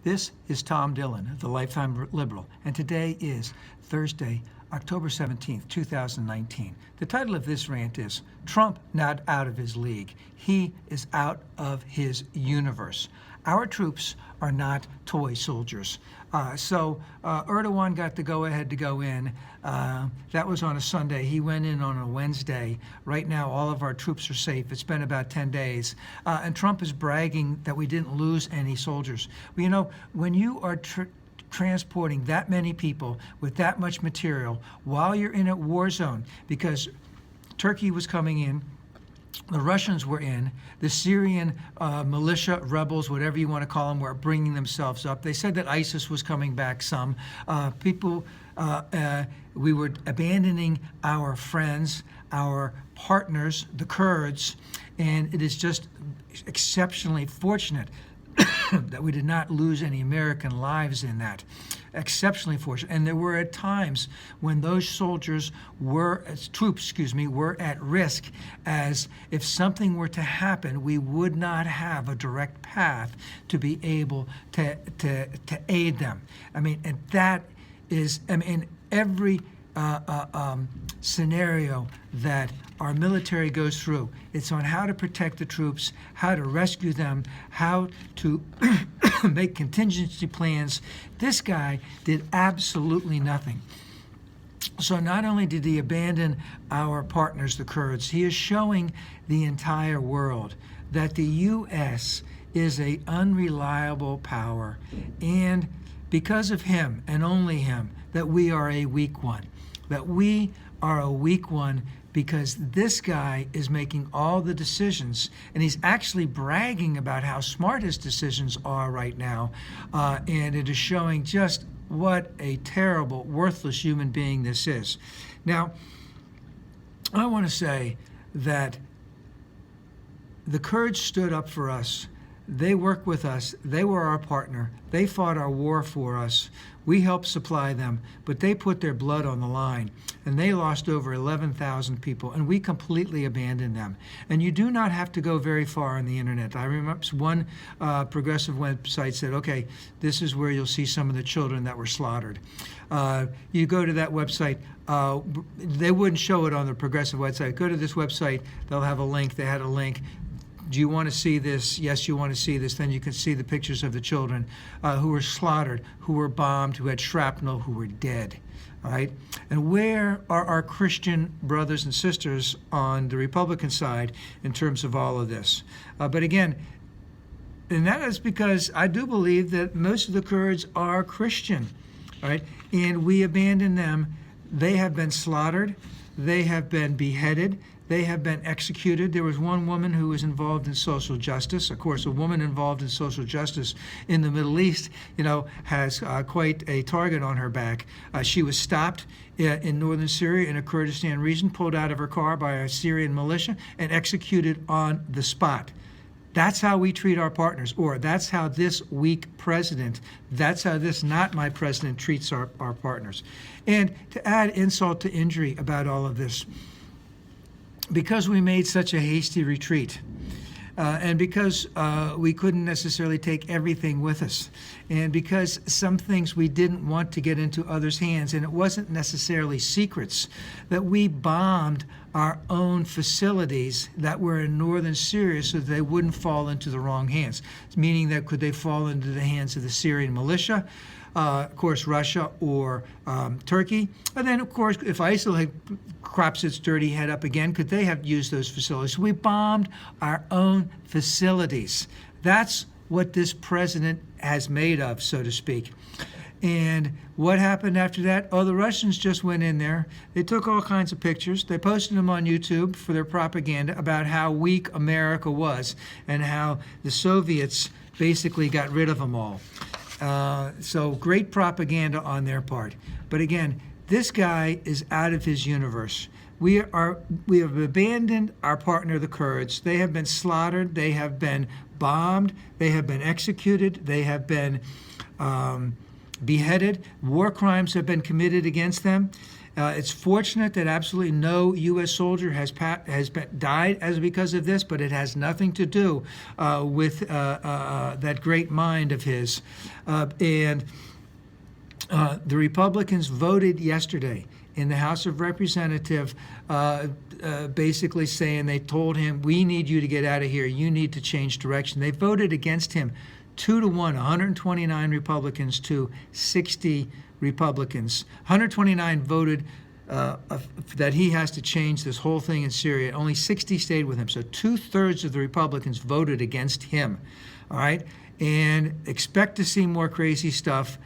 This is Tom Dillon, the Lifetime Liberal, and today is Thursday, October 17th, 2019. The title of this rant is Trump Not Out of His League. He is out of his universe. Our troops are not toy soldiers. So Erdogan got the go-ahead to go in. That was on a Sunday. He went in on a Wednesday. Right now, all of our troops are safe. It's been about 10 days. And Trump is bragging that we didn't lose any soldiers. Well, you know, when you are transporting that many people with that much material while you're in a war zone, because Turkey was coming in, the Russians were in, the Syrian militia, rebels, whatever you want to call them, were bringing themselves up. They said that ISIS was coming back some. We were abandoning our friends, our partners, the Kurds, and it is just exceptionally fortunate that we did not lose any American lives in that. Exceptionally fortunate. And there were at times when those soldiers were, were at risk, as if something were to happen, we would not have a direct path to be able to aid them. I mean, and that is, in every scenario that our military goes through, it's on how to protect the troops, how to rescue them, how to make contingency plans. This guy did absolutely nothing. So not only did he abandon our partners, the Kurds, he is showing the entire world that the U.S. is an unreliable power, and because of him and only him, that we are a weak one. That we are a weak one because this guy is making all the decisions, and he's actually bragging about how smart his decisions are right now, and it is showing just what a terrible, worthless human being this is. Now, I want to say that the Kurds stood up for us. They worked with us. They were our partner. They fought our war for us. We helped supply them, but they put their blood on the line, and they lost over 11,000 people, and we completely abandoned them. And you do not have to go very far on the internet. I remember one progressive website said, okay, this is where you'll see some of the children that were slaughtered. You go to that website, they wouldn't show it on the progressive website. Go to this website, they'll have a link. They had a link. Do you want to see this? Yes, you want to see this. Then you can see the pictures of the children who were slaughtered, who were bombed, who had shrapnel, who were dead. All right? And where are our Christian brothers and sisters on the Republican side in terms of all of this? But again, and that is because I do believe that most of the Kurds are Christian. All right? And we abandon them. They have been slaughtered. They have been beheaded. They have been executed. There was one woman who was involved in social justice. Of course, a woman involved in social justice in the Middle East, has quite a target on her back. She was stopped in northern Syria in a Kurdistan region, pulled out of her car by a Syrian militia, and executed on the spot. That's how we treat our partners, or that's how this weak president, that's how this not my president treats our partners. And to add insult to injury about all of this, because we made such a hasty retreat, and because we couldn't necessarily take everything with us, and because some things we didn't want to get into others' hands, and it wasn't necessarily secrets, that we bombed our own facilities that were in northern Syria so that they wouldn't fall into the wrong hands, meaning that could they fall into the hands of the Syrian militia, of course, Russia or Turkey. And then, of course, if ISIL had crops its dirty head up again, could they have used those facilities? We bombed our own facilities. That's what this president has made of, so to speak. And what happened after that? Oh, the Russians just went in there. They took all kinds of pictures. They posted them on YouTube for their propaganda about how weak America was and how the Soviets basically got rid of them all. So great propaganda on their part. But again, this guy is out of his universe. We have abandoned our partner, the Kurds. They have been slaughtered. They have been bombed. They have been executed. They have been beheaded. War crimes have been committed against them. It's fortunate that absolutely no U.S. soldier has died because of this, but it has nothing to do with that great mind of his. And the Republicans voted yesterday in the House of Representatives, basically saying, they told him, we need you to get out of here. You need to change direction. They voted against him 2-1, 129 Republicans to 60 Republicans. 129 voted that he has to change this whole thing in Syria. Only 60 stayed with him. So 2/3 of the Republicans voted against him. All right? And expect to see more crazy stuff.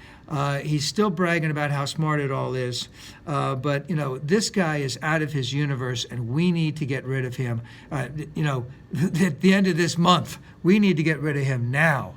He's still bragging about how smart it all is. But, this guy is out of his universe, and we need to get rid of him. At the end of this month, we need to get rid of him now.